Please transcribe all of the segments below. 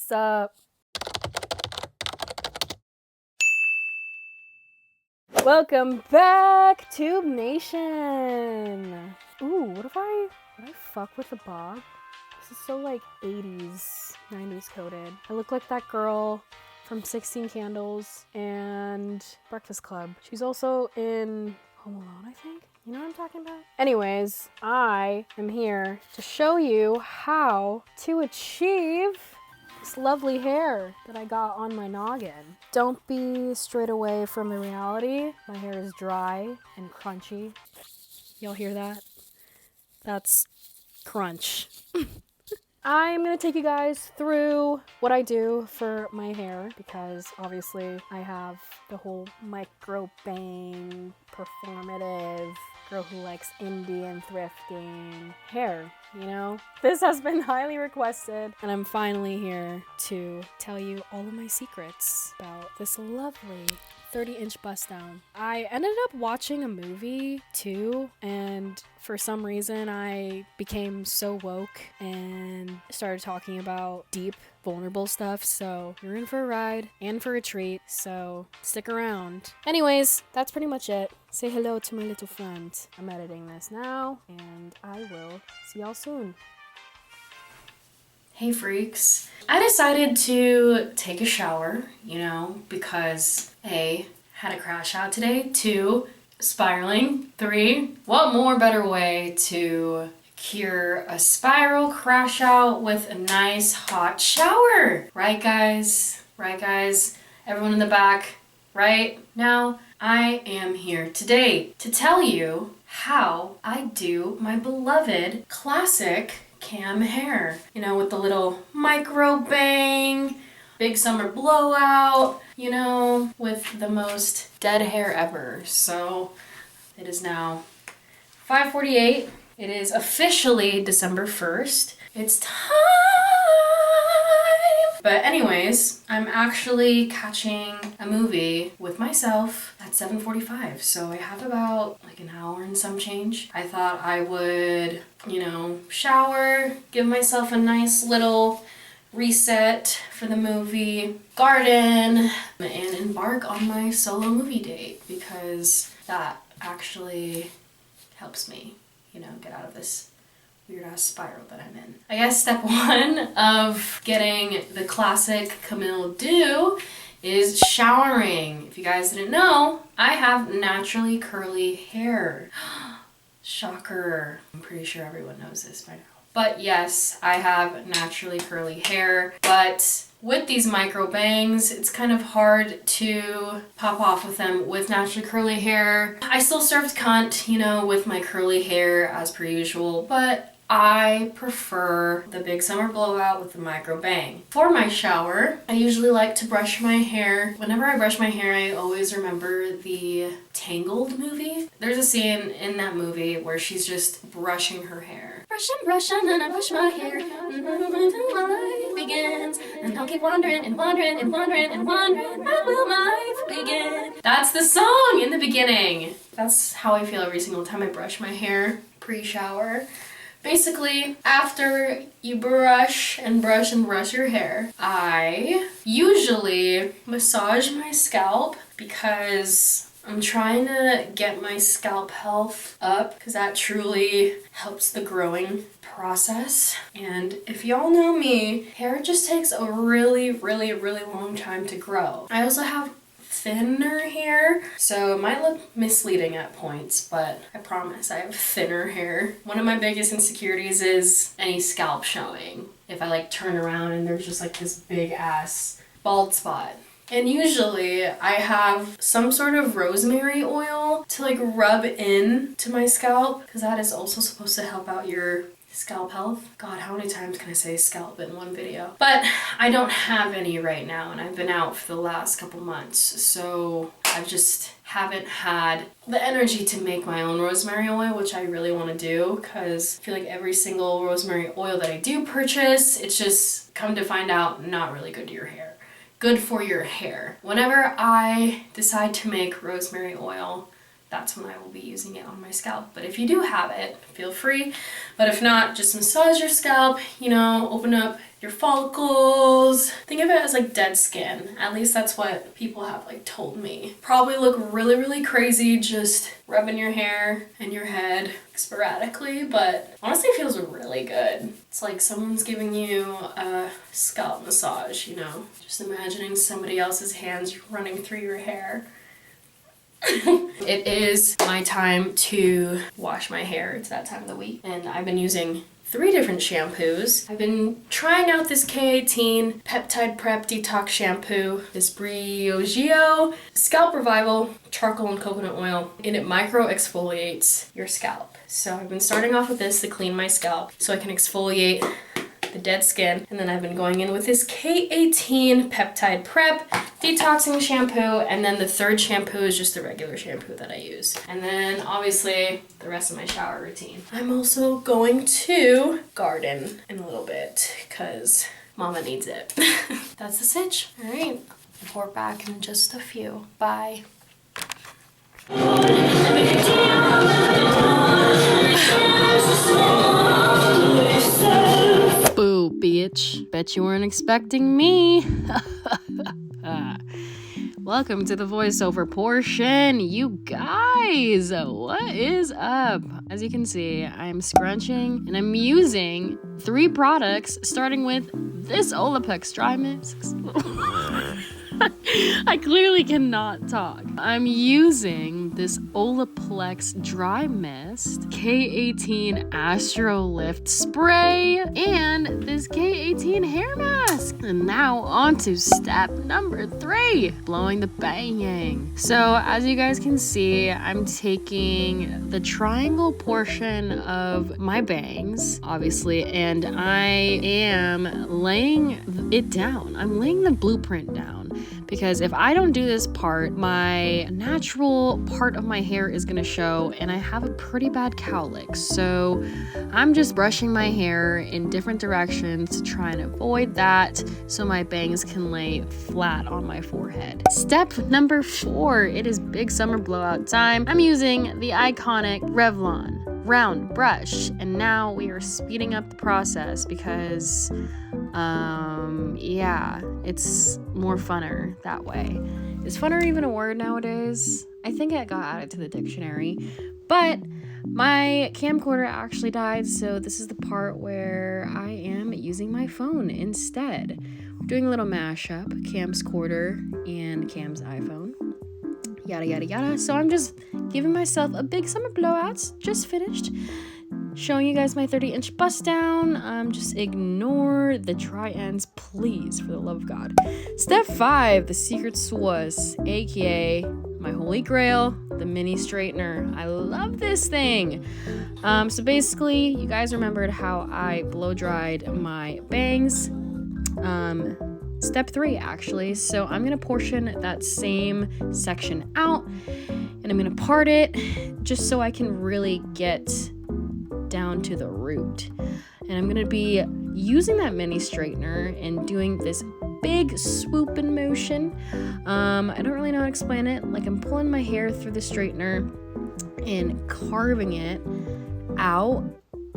What's up? Welcome back, Tube Nation. Ooh, what if I fuck with the bob? This is so like 80s, 90s coded. I look like that girl from 16 Candles and Breakfast Club. She's also in Home Alone, I think. You know what I'm talking about? Anyways, I am here to show you how to achieve this lovely hair that I got on my noggin. Don't be straight away from the reality. My hair is dry and crunchy. Y'all hear that? That's crunch. I'm gonna take you guys through what I do for my hair because obviously I have the whole micro bang, performative, girl who likes Indian thrifting hair, you know? This has been highly requested and I'm finally here to tell you all of my secrets about this lovely 30-inch bust down. I ended up watching a movie too, and for some reason I became so woke and started talking about deep, vulnerable stuff, so you're in for a ride and for a treat, so stick around. Anyways, that's pretty much it. Say hello to my little friend. I'm editing this now, and I will see y'all soon. Hey freaks. I decided to take a shower, you know, because A, had a crash out today, 2, spiraling, 3, what more better way to cure a spiral crash out with a nice hot shower? Right guys? Right guys? Everyone in the back, right? Now, I am here today to tell you how I do my beloved classic cam hair. You know, with the little micro bang, big summer blowout, you know, with the most dead hair ever. So it is now 5:48. It is officially December 1st. It's time! But anyways, I'm actually catching a movie with myself at 7:45. So I have about like an hour and some change. I thought I would, you know, shower, give myself a nice little reset for the movie, garden, and embark on my solo movie date because that actually helps me, you know, get out of this weird ass spiral that I'm in. I guess step 1 of getting the classic Camille do is showering. If you guys didn't know, I have naturally curly hair. Shocker. I'm pretty sure everyone knows this by now. But yes, I have naturally curly hair, but with these micro bangs, it's kind of hard to pop off with them with naturally curly hair. I still served cunt, you know, with my curly hair as per usual, but I prefer the big summer blowout with the micro bang. For my shower, I usually like to brush my hair. Whenever I brush my hair, I always remember the Tangled movie. There's a scene in that movie where she's just brushing her hair. Brush and I brush my hair until my life begins. And I'll keep wondering and wondering and wondering and wondering, when will my life begin? That's the song in the beginning. That's how I feel every single time I brush my hair pre-shower. Basically, after you brush and brush and brush your hair, I usually massage my scalp because I'm trying to get my scalp health up because that truly helps the growing process. And if y'all know me, hair just takes a really, really, really long time to grow. I also have thinner hair, so it might look misleading at points, but I promise I have thinner hair. One of my biggest insecurities is any scalp showing. If I like turn around and there's just like this big ass bald spot. And usually I have some sort of rosemary oil to like rub in to my scalp because that is also supposed to help out your scalp health. God, how many times can I say scalp in one video? But I don't have any right now and I've been out for the last couple months, so I just haven't had the energy to make my own rosemary oil, which I really want to do because I feel like every single rosemary oil that I do purchase, it's just, come to find out, not really good to your hair. Good for your hair. Whenever I decide to make rosemary oil, that's when I will be using it on my scalp. But if you do have it, feel free. But if not, just massage your scalp, you know, open up your follicles. Think of it as like dead skin. At least that's what people have like told me. Probably look really, really crazy just rubbing your hair and your head sporadically, but honestly it feels really good. It's like someone's giving you a scalp massage, you know? Just imagining somebody else's hands running through your hair. It is my time to wash my hair. It's that time of the week, and I've been using 3 different shampoos. I've been trying out this K18 Peptide Prep Detox Shampoo, this Briogeo Scalp Revival Charcoal and Coconut Oil, and it micro exfoliates your scalp. So I've been starting off with this to clean my scalp so I can exfoliate the dead skin, and then I've been going in with this K18 Peptide Prep Detoxing Shampoo, and then the 3rd shampoo is just the regular shampoo that I use. And then obviously the rest of my shower routine. I'm also going to garden in a little bit because mama needs it. That's the sitch. All right, report back in just a few. Bye. Boo, bitch. Bet you weren't expecting me. Welcome to the voiceover portion, you guys. What is up? As you can see, I'm scrunching and I'm using 3 products, starting with this Olaplex Dry Mist. I clearly cannot talk. I'm using this Olaplex Dry Mist, K18 Astro Lift Spray, and this K18 Hair Mask. And now on to step number 3, blowing the banging. So as you guys can see, I'm taking the triangle portion of my bangs, obviously, and I am laying it down. I'm laying the blueprint down. Because if I don't do this part, my natural part of my hair is gonna show, and I have a pretty bad cowlick. So I'm just brushing my hair in different directions to try and avoid that so my bangs can lay flat on my forehead. Step number 4, it is big summer blowout time. I'm using the iconic Revlon round brush, and now we are speeding up the process because yeah, it's more funner that way. Is funner even a word nowadays? I think it got added to the dictionary, but my camcorder actually died, so this is the part where I am using my phone instead. We're doing a little mashup, Cam's quarter and Cam's iPhone. Yada yada yada. So I'm just giving myself a big summer blowout. Just finished showing you guys my 30-inch bust down. Just ignore the dry ends, please, for the love of God. Step 5, the secret sauce, aka my holy grail, the mini straightener. I love this thing. So basically, you guys remembered how I blow dried my bangs. Step 3, actually. So I'm going to portion that same section out, and I'm going to part it just so I can really get down to the root. And I'm going to be using that mini straightener and doing this big swooping motion. I don't really know how to explain it. Like, I'm pulling my hair through the straightener and carving it out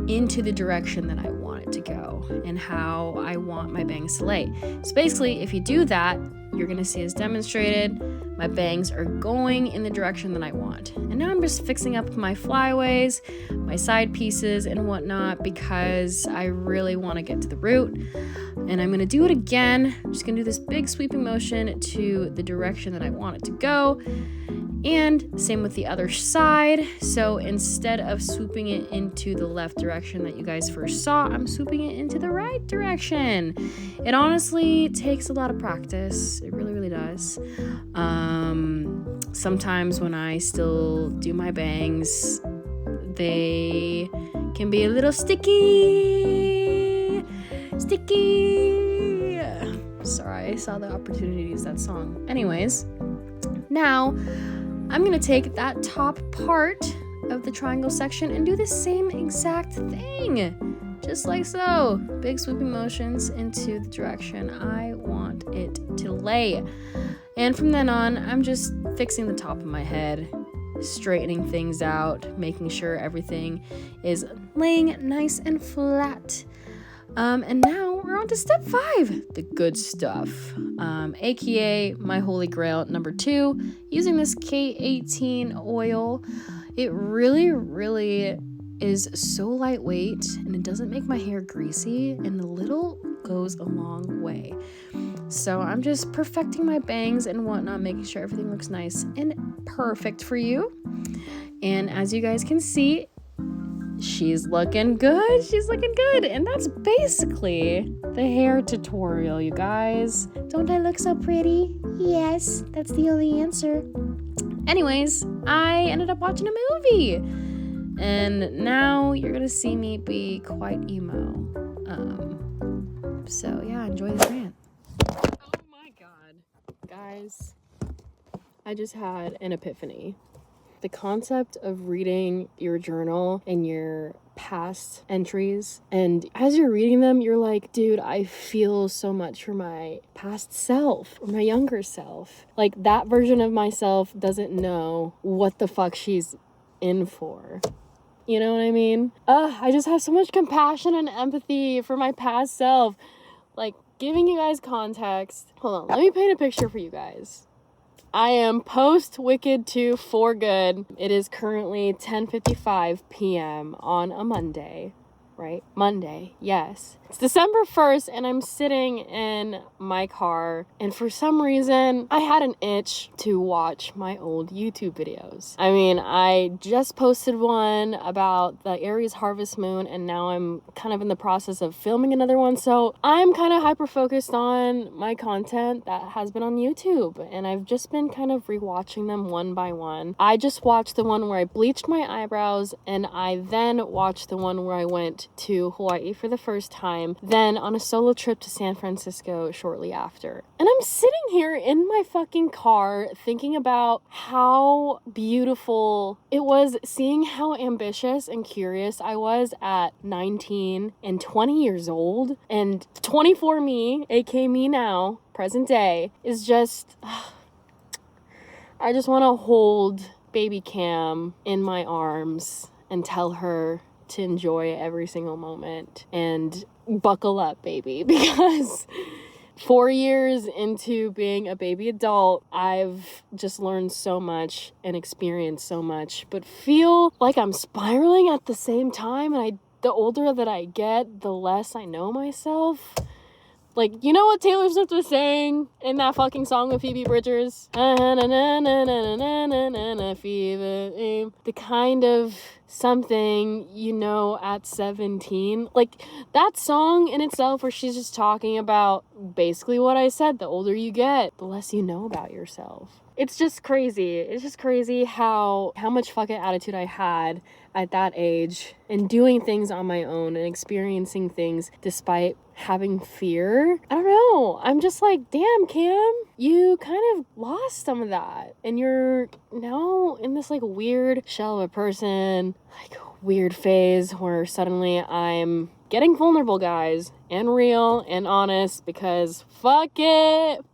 into the direction that I want it to go and how I want my bangs to lay. So basically, if you do that, you're gonna see as demonstrated, my bangs are going in the direction that I want. And now I'm just fixing up my flyaways, my side pieces and whatnot, because I really wanna get to the root. And I'm gonna do it again. I'm just gonna do this big sweeping motion to the direction that I want it to go. And same with the other side. So instead of swooping it into the left direction that you guys first saw, I'm swooping it into the right direction. It honestly takes a lot of practice. It really, really does. Sometimes when I still do my bangs, they can be a little sticky. Sorry, I saw the opportunity to use that song. Anyways, now I'm gonna take that top part of the triangle section and do the same exact thing. Just like so. Big swooping motions into the direction I want it to lay. And from then on, I'm just fixing the top of my head straightening things out, making sure everything is laying nice and flat. And now we're on to step 5, the good stuff, aka my holy grail number 2, using this K18 oil. It really is so lightweight, and it doesn't make my hair greasy, and a little goes a long way. So I'm just perfecting my bangs and whatnot, making sure everything looks nice and perfect for you. And as you guys can see, she's looking good. And that's basically the hair tutorial, you guys. Don't I look so pretty? Yes, that's the only answer. Anyways, I ended up watching a movie, and now you're gonna see me be quite emo. So yeah, enjoy the rant. Oh my god, guys, I just had an epiphany. The concept of reading your journal and your past entries, and as you're reading them, you're like, dude, I feel so much for my past self, or my younger self. Like, that version of myself doesn't know what the fuck she's in for. You know what I mean? I just have so much compassion and empathy for my past self. Like, giving you guys context. Hold on, let me paint a picture for you guys. I am post Wicked 2 for good. It is currently 10:55 p.m. on a Monday, right? Monday, yes. It's December 1st, and I'm sitting in my car, and for some reason, I had an itch to watch my old YouTube videos. I mean, I just posted one about the Aries harvest moon, and now I'm kind of in the process of filming another one, so I'm kind of hyper-focused on my content that has been on YouTube, and I've just been kind of rewatching them one by one. I just watched the one where I bleached my eyebrows, and I then watched the one where I went to Hawaii for the first time, then on a solo trip to San Francisco shortly after. And I'm sitting here in my fucking car thinking about how beautiful it was, seeing how ambitious and curious I was at 19 and 20 years old, and 24 me, aka me now, present day, is just, I just want to hold baby Cam in my arms and tell her to enjoy every single moment and buckle up, baby, because 4 years into being a baby adult, I've just learned so much and experienced so much, but feel like I'm spiraling at the same time. And the older that I get, the less I know myself. Like, you know what Taylor Swift was saying in that fucking song with Phoebe Bridgers? Fever, the kind of something you know at 17. Like, that song in itself where she's just talking about basically what I said. The older you get, the less you know about yourself. It's just crazy. It's just crazy how much fucking attitude I had at that age, and doing things on my own and experiencing things despite having fear. I don't know. I'm just like, damn, Cam, you kind of lost some of that. And you're now in this like weird shell of a person, like weird phase where suddenly I'm getting vulnerable, guys, and real and honest, because fuck it.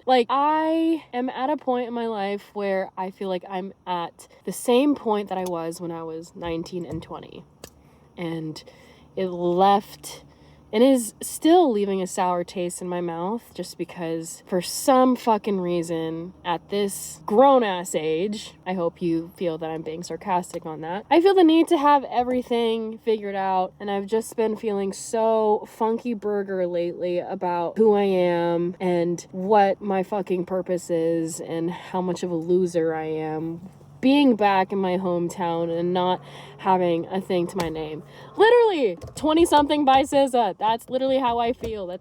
Like, I am at a point in my life where I feel like I'm at the same point that I was when I was 19 and 20. And it left and is still leaving a sour taste in my mouth, just because for some fucking reason at this grown-ass age, I hope you feel that I'm being sarcastic on that, I feel the need to have everything figured out, and I've just been feeling so funky burger lately about who I am and what my fucking purpose is and how much of a loser I am being back in my hometown and not having a thing to my name. Literally, 20-something by SZA. That's literally how I feel.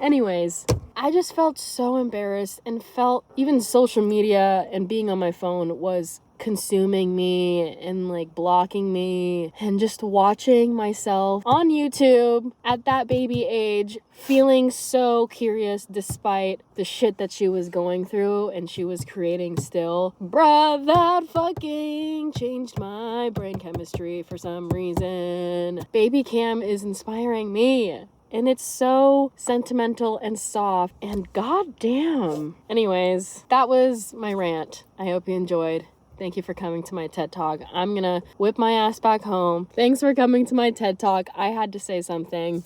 Anyways, I just felt so embarrassed and felt even social media and being on my phone was consuming me and like blocking me, and just watching myself on YouTube at that baby age, feeling so curious despite the shit that she was going through and she was creating still. Bruh, that fucking changed my brain chemistry for some reason. Baby Cam is inspiring me. and it's so sentimental and soft and goddamn. Anyways, that was my rant. I hope you enjoyed. Thank you for coming to my TED Talk. I'm gonna whip my ass back home. Thanks for coming to my TED Talk. I had to say something.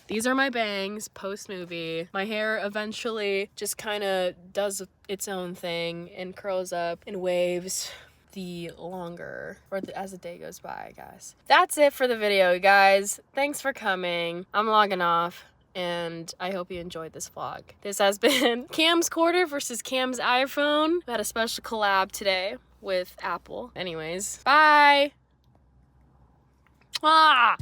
These are my bangs post-movie. My hair eventually just kind of does its own thing and curls up and waves the longer, or as the day goes by, I guess. That's it for the video, guys. Thanks for coming. I'm logging off, and I hope you enjoyed this vlog. This has been Cam's quarter versus Cam's iPhone. We had a special collab today with Apple. Anyways, bye! Ah!